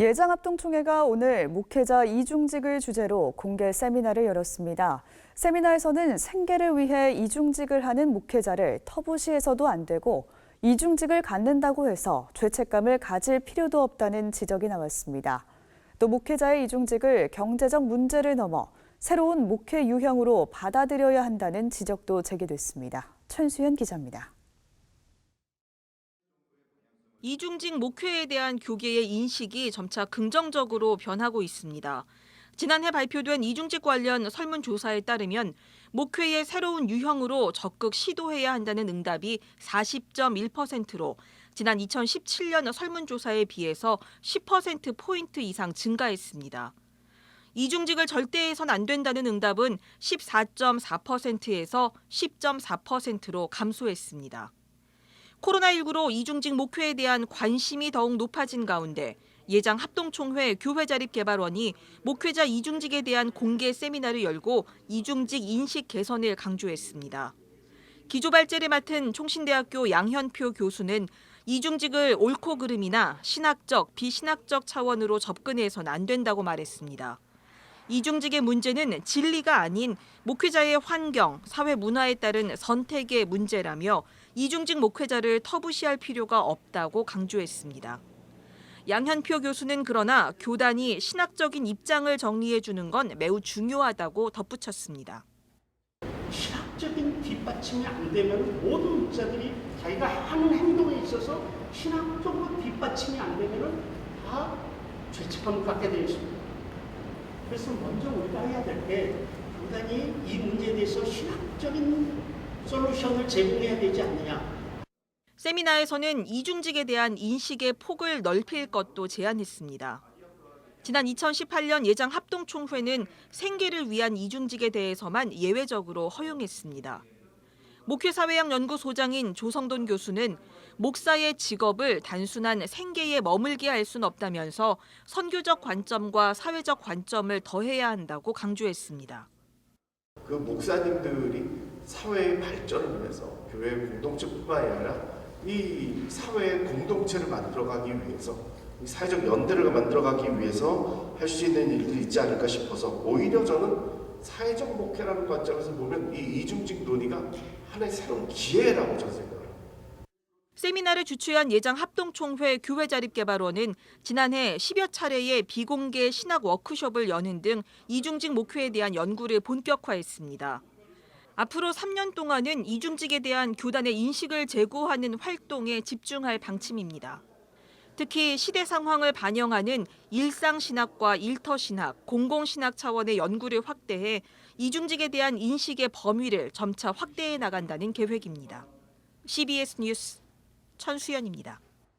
예장합동총회가 오늘 목회자 이중직을 주제로 공개 세미나를 열었습니다. 세미나에서는 생계를 위해 이중직을 하는 목회자를 터부시해서도 안 되고 이중직을 갖는다고 해서 죄책감을 가질 필요도 없다는 지적이 나왔습니다. 또 목회자의 이중직을 경제적 문제를 넘어 새로운 목회 유형으로 받아들여야 한다는 지적도 제기됐습니다. 천수현 기자입니다. 이중직 목회에 대한 교계의 인식이 점차 긍정적으로 변하고 있습니다. 지난해 발표된 이중직 관련 설문조사에 따르면 목회의 새로운 유형으로 적극 시도해야 한다는 응답이 40.1%로 지난 2017년 설문조사에 비해서 10%포인트 이상 증가했습니다. 이중직을 절대 해선 안 된다는 응답은 14.4%에서 10.4%로 감소했습니다. 코로나19로 이중직 목회에 대한 관심이 더욱 높아진 가운데 예장합동총회 교회자립개발원이 목회자 이중직에 대한 공개 세미나를 열고 이중직 인식 개선을 강조했습니다. 기조발제를 맡은 총신대학교 양현표 교수는 이중직을 옳고 그름이나 신학적, 비신학적 차원으로 접근해서는 안 된다고 말했습니다. 이중직의 문제는 진리가 아닌 목회자의 환경, 사회 문화에 따른 선택의 문제라며 이중직 목회자를 터부시할 필요가 없다고 강조했습니다. 양현표 교수는 그러나 교단이 신학적인 입장을 정리해 주는 건 매우 중요하다고 덧붙였습니다. 신학적인 뒷받침이 안 되면 모든 목사들이 자기가 하는 행동에 있어서 신학적으로 뒷받침이 안 되면 다 죄책감을 갖게 되어 있습니다. 그래서 먼저 우리가 해야 될 게 교단이 이 문제에 대해서 신학적인 솔루션을 제공해야 되지 않느냐. 세미나에서는 이중직에 대한 인식의 폭을 넓힐 것도 제안했습니다. 지난 2018년 예장합동총회는 생계를 위한 이중직에 대해서만 예외적으로 허용했습니다. 목회사회학연구소장인 조성돈 교수는 목사의 직업을 단순한 생계에 머물게 할 수는 없다면서 선교적 관점과 사회적 관점을 더해야 한다고 강조했습니다. 그 목사님들이 사회의 발전을 위해서 교회 공동체뿐만이 아니라 이 사회의 공동체를 만들어가기 위해서 이 사회적 연대를 만들어가기 위해서 할 수 있는 일들이 있지 않을까 싶어서 오히려 저는 사회적 목회라는 관점에서 보면 이 이중직 논의가 하나의 새로운 기회라고 저는 생각합니다. 세미나를 주최한 예장합동총회 교회자립개발원은 지난해 10여 차례의 비공개 신학 워크숍을 여는 등 이중직 목회에 대한 연구를 본격화했습니다. 앞으로 3년 동안은 이중직에 대한 교단의 인식을 제고하는 활동에 집중할 방침입니다. 특히 시대 상황을 반영하는 일상신학과 일터신학, 공공신학 차원의 연구를 확대해 이중직에 대한 인식의 범위를 점차 확대해 나간다는 계획입니다. CBS 뉴스 천수연입니다.